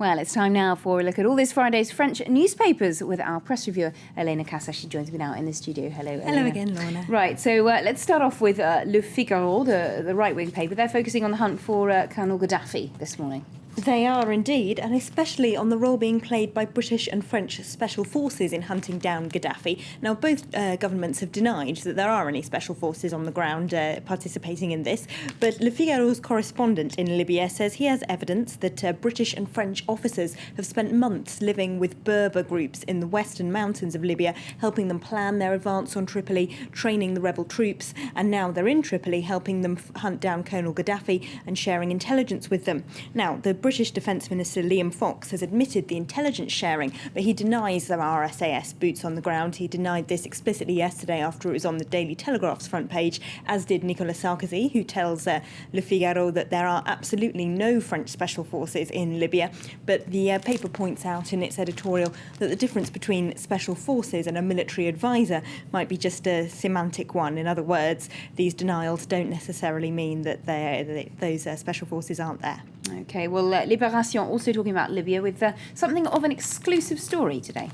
Well, it's time now for a look at all this Friday's French newspapers with our press reviewer, Elena Casa. She joins me now in the studio. Hello, Elena. Hello again, Lorna. Right, so let's start off with Le Figaro, the right-wing paper. They're focusing on the hunt for Colonel Gaddafi this morning. They are indeed, and especially on the role being played by British and French special forces in hunting down Gaddafi. Now, both governments have denied that there are any special forces on the ground participating in this, but Le Figaro's correspondent in Libya says he has evidence that British and French officers have spent months living with Berber groups in the western mountains of Libya, helping them plan their advance on Tripoli, training the rebel troops, and now they're in Tripoli helping them hunt down Colonel Gaddafi and sharing intelligence with them. Now, the British Defence Minister Liam Fox has admitted the intelligence sharing, but he denies there are SAS boots on the ground. He denied this explicitly yesterday after it was on the Daily Telegraph's front page, as did Nicolas Sarkozy, who tells Le Figaro that there are absolutely no French special forces in Libya. But the paper points out in its editorial that the difference between special forces and a military advisor might be just a semantic one. In other words, these denials don't necessarily mean that those special forces aren't there. OK, well, Libération also talking about Libya with something of an exclusive story today.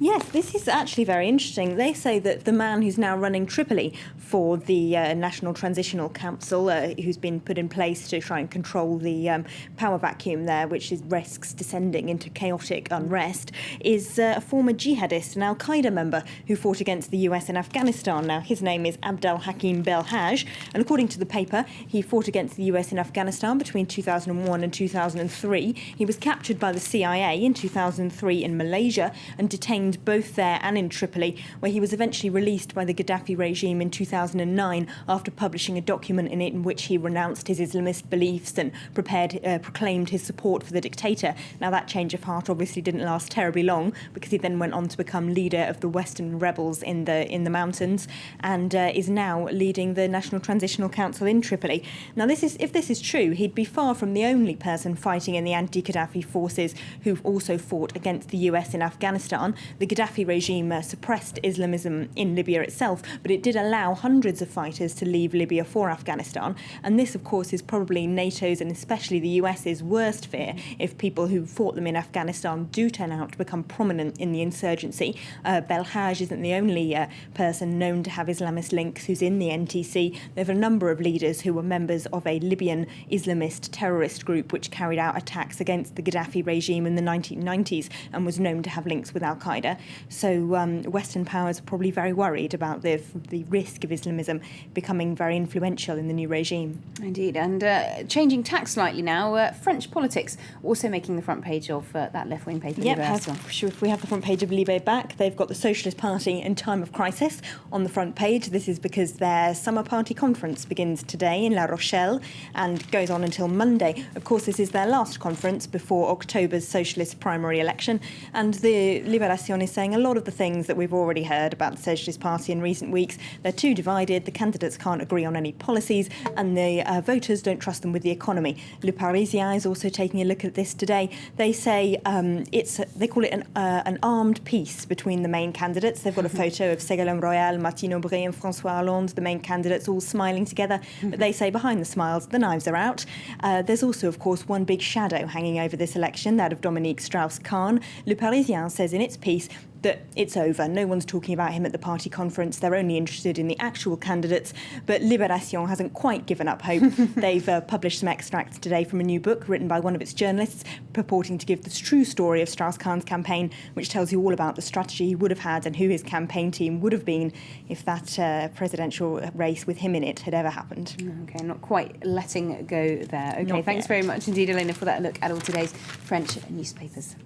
Yes, this is actually very interesting. They say that the man who's now running Tripoli for the National Transitional Council, who's been put in place to try and control the power vacuum there, which risks descending into chaotic unrest, is a former jihadist, an al-Qaeda member who fought against the US in Afghanistan. Now, his name is Abdel Hakim Belhaj, and according to the paper, he fought against the US in Afghanistan between 2001 and 2003. He was captured by the CIA in 2003 in Malaysia and detained both there and in Tripoli, where he was eventually released by the Gaddafi regime in 2009 after publishing a document in which he renounced his Islamist beliefs and proclaimed his support for the dictator. Now, that change of heart obviously didn't last terribly long, because he then went on to become leader of the Western rebels in the mountains and is now leading the National Transitional Council in Tripoli. Now, if this is true, he'd be far from the only person fighting in the anti-Gaddafi forces who've also fought against the US in Afghanistan. The Gaddafi regime suppressed Islamism in Libya itself, but it did allow hundreds of fighters to leave Libya for Afghanistan. And this, of course, is probably NATO's and especially the US's worst fear if people who fought them in Afghanistan do turn out to become prominent in the insurgency. Belhaj isn't the only person known to have Islamist links who's in the NTC. There are a number of leaders who were members of a Libyan Islamist terrorist group which carried out attacks against the Gaddafi regime in the 1990s and was known to have links with al-Qaeda. So Western powers are probably very worried about the risk of Islamism becoming very influential in the new regime. Indeed, and changing tack slightly now, French politics also making the front page of that left-wing paper. Yep, if we have the front page of Libé back, they've got the Socialist Party in time of crisis on the front page. This is because their summer party conference begins today in La Rochelle and goes on until Monday. Of course, this is their last conference before October's socialist primary election, and the Libération is saying a lot of the things that we've already heard about the Socialist Party in recent weeks. They're too divided, the candidates can't agree on any policies, and the voters don't trust them with the economy. Le Parisien is also taking a look at this today. They say they call it an armed peace between the main candidates. They've got a photo of Ségolène Royal, Martine Aubry and François Hollande, the main candidates, all smiling together. But they say behind the smiles, the knives are out. There's also, of course, one big shadow hanging over this election, that of Dominique Strauss-Kahn. Le Parisien says in its piece that it's over. No one's talking about him at the party conference. They're only interested in the actual candidates. But Libération hasn't quite given up hope. They've published some extracts today from a new book written by one of its journalists purporting to give the true story of Strauss-Kahn's campaign, which tells you all about the strategy he would have had and who his campaign team would have been if that presidential race with him in it had ever happened. OK, not quite letting go there. OK, thanks very much indeed, Elena, for that look at all today's French newspapers.